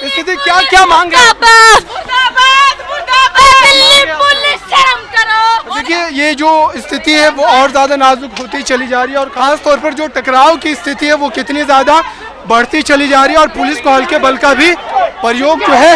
स्थिति क्या क्या मांग है? देखिए ये जो स्थिति है वो और ज्यादा नाजुक होती चली जा रही है और खास तौर पर जो टकराव की स्थिति है वो कितनी ज्यादा बढ़ती चली जा रही है और पुलिस को हल्के बल का भी प्रयोग जो है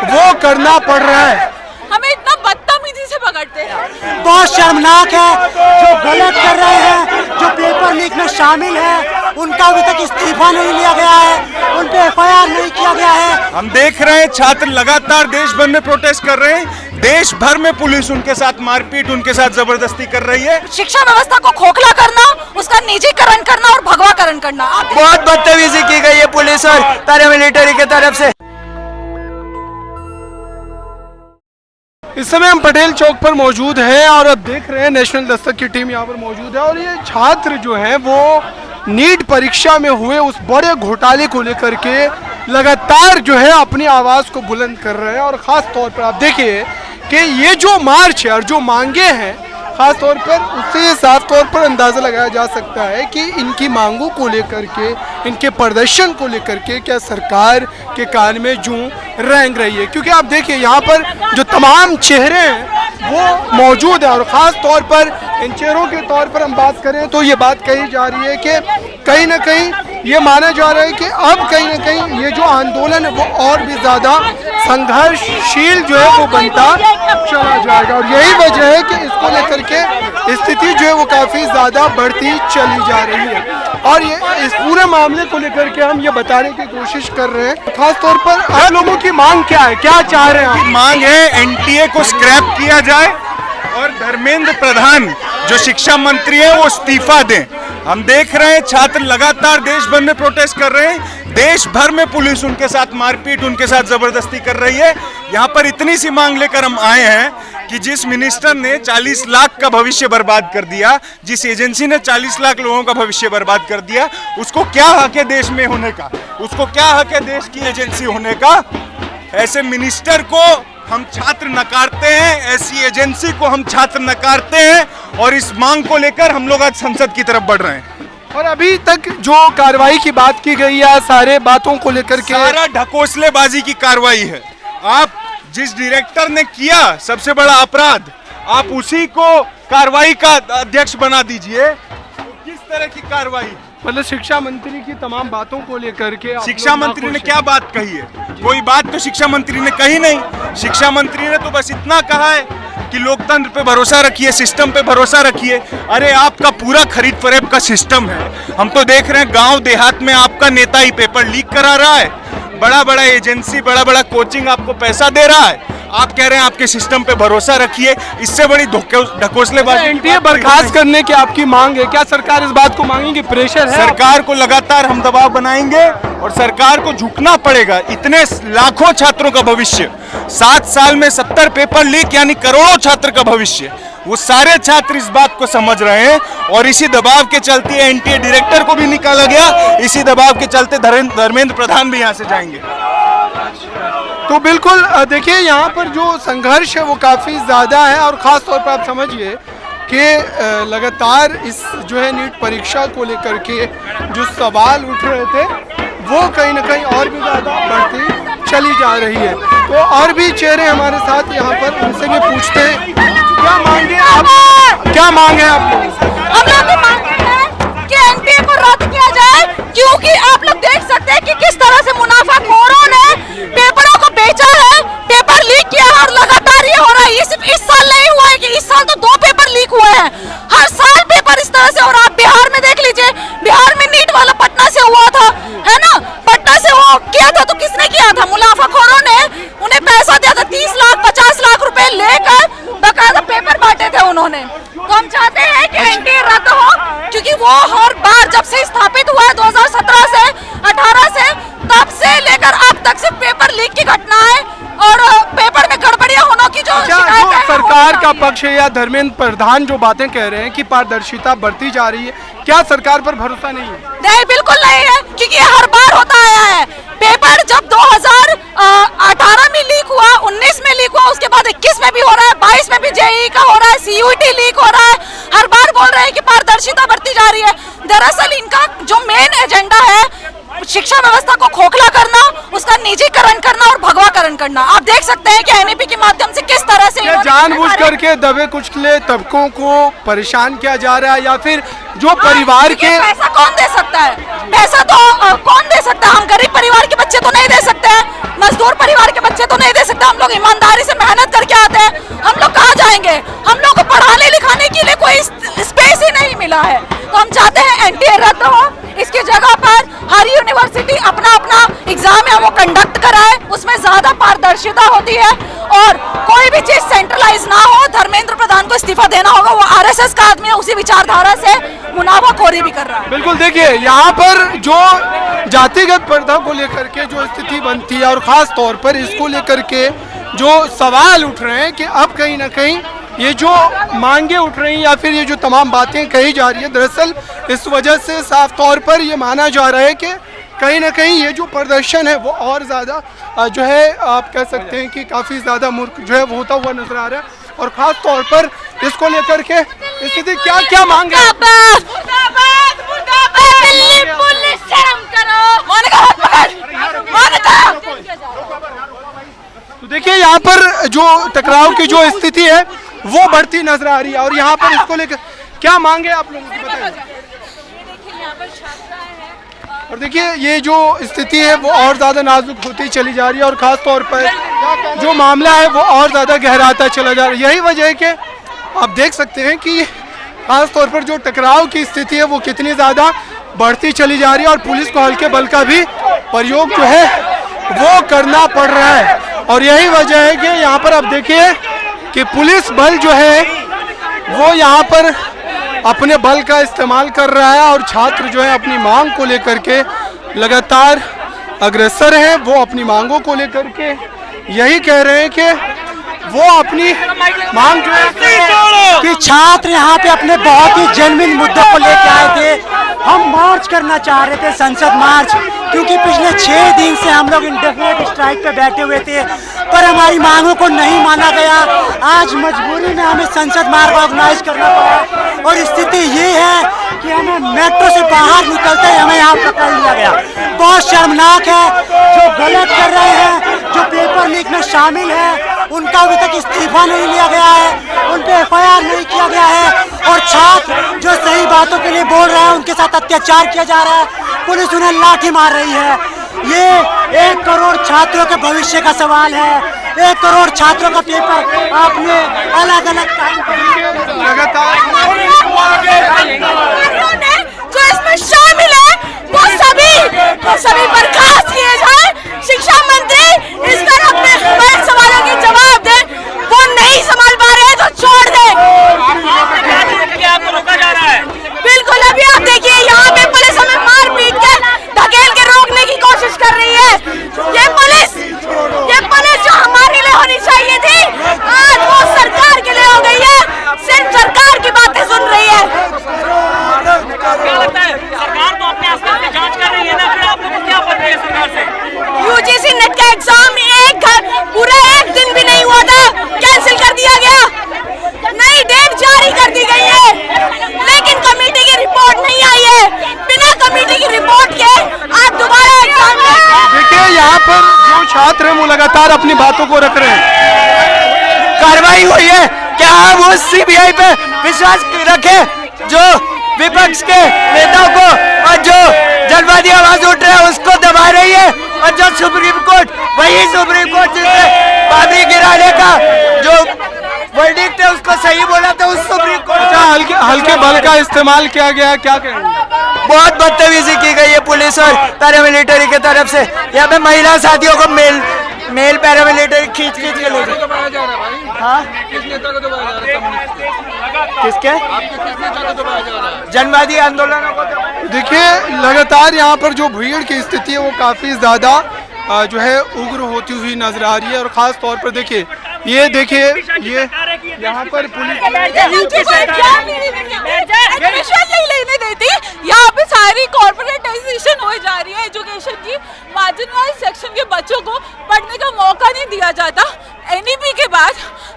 वो करना पड़ रहा है। हमें इतना बदतमीजी से पकड़ते हैं, बहुत शर्मनाक है। जो गलत कर रहे हैं, जो पेपर लीक में शामिल है, उनका अभी तक इस्तीफा नहीं लिया गया है, उन पे एफआईआर नहीं किया गया है। हम देख रहे हैं छात्र लगातार देश भर में प्रोटेस्ट कर रहे हैं। देश भर में पुलिस उनके साथ मारपीट, उनके साथ जबरदस्ती कर रही है। शिक्षा व्यवस्था को खोखला करना, उसका निजीकरण करना और भगवाकरण करना। बहुत बदतमीजी की गई है पुलिस और पैरामिलिट्री की तरफ से। इस समय हम पटेल चौक पर मौजूद हैं और अब देख रहे हैं नेशनल दस्तक की टीम यहाँ पर मौजूद है और ये छात्र जो हैं वो नीट परीक्षा में हुए उस बड़े घोटाले को लेकर के लगातार जो है अपनी आवाज़ को बुलंद कर रहे हैं और ख़ास तौर पर आप देखिए कि ये जो मार्च है और जो मांगे हैं खास तौर पर उससे साफ तौर पर अंदाज़ा लगाया जा सकता है कि इनकी मांगों को लेकर के, इनके प्रदर्शन को लेकर के क्या सरकार के कान में जूं रेंग रही है। क्योंकि आप देखिए यहाँ पर जो तमाम चेहरे हैं वो मौजूद है और ख़ास तौर पर इन चेहरों के तौर पर हम बात करें तो ये बात कही जा रही है कि कहीं ना कहीं ये माना जा रहा है कि अब कहीं ना कहीं ये जो आंदोलन है वो और भी ज़्यादा संघर्षशील जो है वो बनता चला जाएगा और यही वजह है कि इसको लेकर के स्थिति जो है वो काफ़ी ज़्यादा बढ़ती चली जा रही है और ये इस पूरे मामले को लेकर के हम ये बताने की कोशिश कर रहे हैं। खास तौर पर आप लोगों की मांग क्या है, क्या चाह रहे हैं? मांग है एनटीए को स्क्रैप किया जाए और धर्मेंद्र प्रधान जो शिक्षा मंत्री है वो इस्तीफा दें। हम देख रहे हैं छात्र लगातार देश भर में प्रोटेस्ट कर रहे हैं। देश भर में पुलिस उनके साथ मारपीट, उनके साथ जबरदस्ती कर रही है। यहाँ पर इतनी सी मांग लेकर हम आए हैं कि जिस मिनिस्टर ने 40 लाख का भविष्य बर्बाद कर दिया, जिस एजेंसी ने 40 लाख लोगों का भविष्य बर्बाद कर दिया, उसको क्या हक है देश में होने का, उसको क्या हक है देश की एजेंसी होने का। ऐसे मिनिस्टर को हम छात्र नकारते हैं, ऐसी एजेंसी को हम छात्र नकारते हैं और इस मांग को लेकर हम लोग आज संसद की तरफ बढ़ रहे हैं। और अभी तक जो कार्रवाई की बात की गई है सारे बातों को लेकर के सारा ढकोसलेबाजी की कार्रवाई है। आप जिस डायरेक्टर ने किया सबसे बड़ा अपराध, आप उसी को कार्रवाई का अध्यक्ष बना दीजिए। किस तरह की कार्रवाई? मतलब शिक्षा मंत्री की तमाम बातों को लेकर के शिक्षा मंत्री ने क्या बात कही है? कोई बात तो शिक्षा मंत्री ने कही नहीं। शिक्षा मंत्री ने तो बस इतना कहा है कि लोकतंत्र पे भरोसा रखिए, सिस्टम पे भरोसा रखिए। अरे आपका पूरा खरीद फरेब का सिस्टम है। हम तो देख रहे हैं गांव देहात में आपका नेता ही पेपर लीक करा रहा है, बड़ा बड़ा एजेंसी, बड़ा बड़ा कोचिंग आपको पैसा दे रहा है। आप कह रहे हैं आपके सिस्टम पे भरोसा रखिए, इससे बड़ी ढकोसलेबाजी। एनटीए बर्खास्त करने की आपकी मांग है, क्या सरकार इस बात को मांगेगी? प्रेशर है सरकार को लगातार हम दबाव बनाएंगे और सरकार को झुकना पड़ेगा। इतने लाखों छात्रों का भविष्य, 7 साल में 70 पेपर लीक यानी करोड़ों छात्र का भविष्य, वो सारे छात्र इस बात को समझ रहे हैं और इसी दबाव के चलते एनटीए डायरेक्टर को भी निकाला गया, इसी दबाव के चलते धर्मेंद्र प्रधान भी यहाँ से जाएंगे। तो बिल्कुल देखिए यहाँ पर जो संघर्ष है वो काफ़ी ज़्यादा है और ख़ास तौर पर आप समझिए कि लगातार इस जो है नीट परीक्षा को लेकर के जो सवाल उठ रहे थे वो कहीं ना कहीं और भी ज़्यादा बढ़ती चली जा रही है। तो और भी चेहरे हमारे साथ यहाँ पर, उनसे भी पूछते हैं क्या मांगे आप, क्या मांग है आप लोग? हम लोग की मांग है कि एनटीए को रद्द किया जाए, क्योंकि आप लोग देख सकते हैं कि किस तरह से मुनाफाखोरों ने पेपरों को बेचा है, पेपर लीक किया है और लगातार ये हो रहा है। ये सिर्फ इस साल नहीं हुआ है कि इस साल तो 2 पेपर लीक हुए हैं, हर साल पेपर इस तरह से। और आप बिहार में देख लीजिए, बिहार में नीट वाला पटना से हुआ था, है ना, पटना से वो किया था तो किसने किया था? मुनाफाखोरों ने उन्हें पैसा दिया था, 30 लाख 50 लाख रुपए लेकर बकायदा पेपर बांटे थे उन्होंने। तो हम चाहते हैं कि एनटीए रद्द हो, क्योंकि वो हर बार जब से स्थापित हुआ है 2017 से 18 से, तब से लेकर अब तक से पेपर लीक की घटनाएं और पेपर में गड़बड़ियां होने की जो शिकायत है, सरकार का पक्ष है या धर्मेंद्र प्रधान जो बातें कह रहे हैं कि पारदर्शिता बढ़ती जा रही है, क्या सरकार पर भरोसा नहीं है? नहीं, बिल्कुल नहीं है, क्योंकि हर बार होता आया है। पेपर जब 2018 में लीक हुआ, 19 में लीक हुआ, उसके बाद 21 में भी हो रहा है, 22 में भी जेईई का हो रहा है, सीयूईटी लीक हो रहा है। हर बार बोल रहे हैं कि पारदर्शिता बढ़ती जा रही है। दरअसल इनका जो मेन एजेंडा है शिक्षा व्यवस्था को खोखला करना, उसका निजी दबाकरण करना और भगवाकरण करना। आप देख सकते हैं कि एनईपी के माध्यम से किस तरह से ये जानबूझ करके दबे कुचले तबकों को परेशान किया जा रहा है, या फिर जो परिवार के पैसा कौन दे सकता है? पैसा तो कौन दे सकता है? हम गरीब परिवार के बच्चे तो नहीं दे सकते हैं, मजदूर परिवार के बच्चे तो नहीं दे सकते। हम लोग ईमानदारी से मेहनत करके आते हैं, हम लोग कहाँ जाएंगे? हम लोग को पढ़ाने लिखाने के लिए कोई स्पेस ही नहीं मिला है। तो हम चाहते हैं एनटीए रद्द हो, इसकी जगह पर हर यूनिवर्सिटी अपना अपना एग्जाम है वो कंडक्ट कराए, उसमें ज्यादा पारदर्शिता होती है और कोई भी चीज सेंट्रलाइज ना हो। धर्मेंद्र प्रधान को इस्तीफा देना होगा, वो आरएसएस का आदमी है, उसी विचारधारा से मुनाफाखोरी भी कर रहा है। बिल्कुल, देखिए यहाँ पर जो जातिगत प्रथा को लेकर के जो स्थिति बनती है और खास तौर पर इसको लेकर के जो सवाल उठ रहे हैं कि अब कहीं ना कहीं ये जो मांगे उठ रही हैं या फिर ये जो तमाम बातें कही जा रही है, दरअसल इस वजह से साफ तौर पर ये माना जा रहा है कि कहीं ना कहीं ये जो प्रदर्शन है वो और ज़्यादा जो है आप कह सकते हैं कि काफ़ी ज़्यादा मूर्ख जो है वो होता हुआ नजर आ रहा है। और ख़ास तौर पर इसको लेकर के स्थिति क्या क्या मांग है। तो देखिए यहाँ पर जो टकराव की जो स्थिति है वो बढ़ती नजर आ रही है और यहाँ पर इसको लेकर क्या मांगे आप लोगों की बताइए। और देखिए ये जो स्थिति है वो और ज़्यादा नाजुक होती चली जा रही है और ख़ास तौर पर जो मामला है वो और ज़्यादा गहराता चला जा रहा है। यही वजह है कि आप देख सकते हैं कि ख़ास तौर पर जो टकराव की स्थिति है वो कितनी ज़्यादा बढ़ती चली जा रही है और पुलिस को हल्के बल का भी प्रयोग जो है वो करना पड़ रहा है। और यही वजह है कि यहाँ पर आप देखिए कि पुलिस बल जो है वो यहाँ पर अपने बल का इस्तेमाल कर रहा है और छात्र जो है अपनी मांग को लेकर के लगातार अग्रसर हैं। वो अपनी मांगों को लेकर के यही कह रहे हैं कि वो अपनी मांग जो है कि छात्र यहाँ पे अपने बहुत ही जेन्युइन मुद्दों को लेके आए थे। हम मार्च करना चाह रहे थे, संसद मार्च, क्योंकि पिछले 6 दिन से हम लोग इंडेफिनिट स्ट्राइक पे बैठे हुए थे पर हमारी मांगों को नहीं माना गया। आज मजबूरी में हमें संसद मार्च ऑर्गेनाइज करना पड़ा और स्थिति ये है कि हमें मेट्रो से बाहर निकलते ही हमें यहाँ पकड़ लिया गया। बहुत शर्मनाक है। जो गलत कर रहे हैं, जो पेपर लीक में शामिल है, उनका अभी तक इस्तीफा नहीं लिया गया है, उन पे FIR नहीं किया गया है और छात्र जो सही बातों के लिए बोल रहे हैं उनके साथ अत्याचार किया जा रहा है, पुलिस उन्हें लाठी मार रही है। ये 1 करोड़ छात्रों के भविष्य का सवाल है। 1 करोड़ छात्रों का पेपर आपने अलग अलग लगातार जो इसमें शामिल है वो सभी बर्खास्त किए जाए। शिक्षा मंत्री इस तरह अपने बड़े सवालों के जवाब दे, वो नहीं संभाल पा रहे हैं तो छोड़ दे। आपको रोका जा रहा है। बिल्कुल, अभी आप देखिए यहाँ पे पुलिस हमें मार पीट के धकेल के रोकने की कोशिश कर रही है। ये पुलिस जो हमारे लिए होनी चाहिए थी आज वो सरकार के लिए हो गई है, सिर्फ सरकार की बातें सुन रही है। क्या लगता है सरकार तो अपने स्तर से जांच कर रही है ना, फिर आप लोगों को क्या पता है सरकार से? यूजीसी नेट का एग्जाम पूरा 1 दिन भी नहीं हुआ था, कैंसिल कर दिया गया। नई डेट जारी कर दी गई है लेकिन कमेटी की रिपोर्ट नहीं आई है। बिना कमेटी की रिपोर्ट के आप दोबारा एग्जाम देखिए यहाँ पर जो छात्र हैं वो लगातार अपनी बातों को रख रहे हैं। कार्रवाई हुई है, क्या हम उस सीबीआई पे विश्वास रखें जो विपक्ष के नेताओं को और जो जलवादी आवाज उठ रहे हैं उसको दबा रही है, और जो सुप्रीम कोर्ट, वही सुप्रीम कोर्ट जिसने बाबरी गिराने का जो वर्डिक्ट है उसको सही बोला था, उस सुप्रीम कोर्ट हल्के बल का इस्तेमाल किया गया है, क्या कहेंगे? बहुत बदतमीजी की गई है पुलिस और पैरामिलिट्री की तरफ से। यहाँ पे महिला साथियों को मेल पैरामिलिट्री खींच के ले हाँ किसके जनवादी आंदोलनों को देखिए लगातार यहाँ पर जो भीड़ की स्थिति है वो काफ़ी ज़्यादा जो है उग्र होती हुई नजर आ रही है और ख़ास तौर पर देखिए ये यहाँ पर पुलिस एडमिशन नहीं लेने देती। यहाँ पे सारी कॉर्पोरेटाइजेशन हो जा रही है एजुकेशन की। मार्जिनलाइज्ड सेक्शन के बच्चों को पढ़ने का मौका नहीं दिया जाता। एनईपी के बाद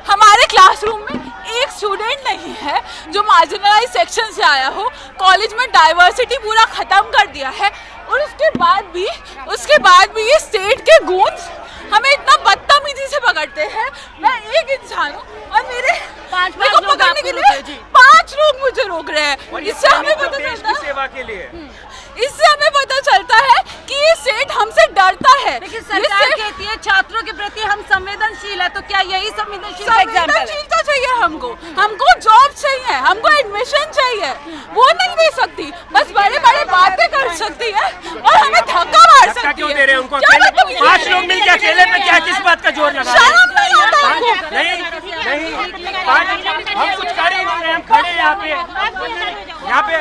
हमारे क्लासरूम में एक स्टूडेंट नहीं है जो मार्जिनलाइज्ड सेक्शन से आया हो। कॉलेज में डाइवर्सिटी पूरा खत्म कर दिया है। और उसके बाद भी ये स्टेट के गूंज हमें इतना बदतमीजी से पकड़ते हैं। मैं एक इंसान हूँ और मेरे को पकड़ने के लिए 5 लोग मुझे रोक रहे हैं। इससे हमें पता चलता है सेवा के लिए इससे हमें पता चलता है कि ये सेठ हमसे डरता है। लेकिन सरकार कहती है छात्रों के प्रति हम संवेदनशील है, तो क्या यही संवेदनशीलता चाहिए हमको जॉब चाहिए, हमको एडमिशन चाहिए, वो नहीं दे सकती, बस बड़े बड़े बातें कर सकती है और हमें धक्का मार सकती है। क्यों दे रहे हैं उनको? क्या मतलब 5 लोग मिलकर अकेले पे क्या किस बात का जोर लगा? शर्म नहीं आता हमको? नहीं हम कुछ कर ही नहीं रहे, हम खड़े यहाँ पे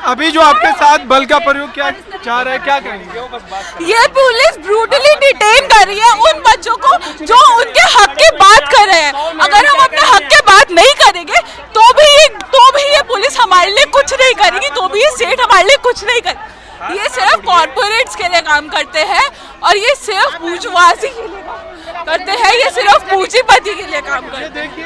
अभी जो आपके साथ बल का प्रयोग क्या चाह रहे हैं, क्या करेंगे? ये पुलिस ब्रूटली डिटेन कर रही है उन बच्चों को जो उनके हक की बात कर रहे हैं। अगर हम अपने हक की बात नहीं करेंगे तो भी ये पुलिस हमारे लिए कुछ नहीं करेगी, तो भी ये सेठ हमारे लिए कुछ नहीं करेगी। ये सिर्फ कॉर्पोरेट्स के लिए काम करते हैं और ये सिर्फ पूंजीवासी के लिए करते हैं, ये सिर्फ पूंजीपति के लिए काम करते हैं। देखिए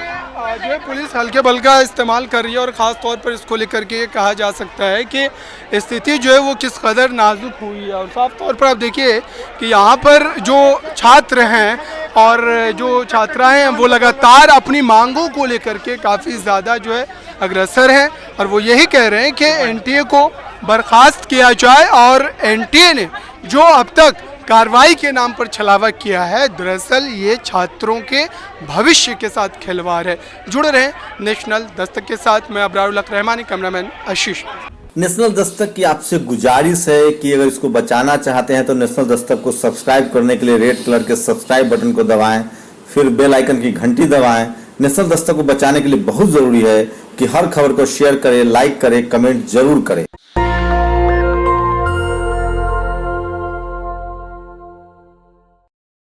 जो है पुलिस हल्के बल का इस्तेमाल कर रही है और ख़ास तौर पर इसको लेकर के ये कहा जा सकता है कि स्थिति जो है वो किस कदर नाजुक हुई है। और साफ तौर पर आप देखिए कि यहाँ पर जो छात्र हैं और जो छात्राएं हैं वो लगातार अपनी मांगों को लेकर के काफ़ी ज़्यादा जो है अग्रसर हैं और वो यही कह रहे हैं कि एनटीए को बर्खास्त किया जाए और एनटीए ने जो अब तक कार्रवाई के नाम पर छलावा किया है, दरअसल ये छात्रों के भविष्य के साथ खिलवाड़ है। जुड़े रहें नेशनल दस्तक के साथ, मैं अब्रारुल हक रहमानी, कैमरामैन आशीष। नेशनल दस्तक की आपसे गुजारिश है कि अगर इसको बचाना चाहते हैं तो नेशनल दस्तक को सब्सक्राइब करने के लिए रेड कलर के सब्सक्राइब बटन को दबाएं, फिर बेल आइकन की घंटी दबाएं। नेशनल दस्तक को बचाने के लिए बहुत जरूरी है कि हर खबर को शेयर करें, लाइक करें, कमेंट जरूर करें।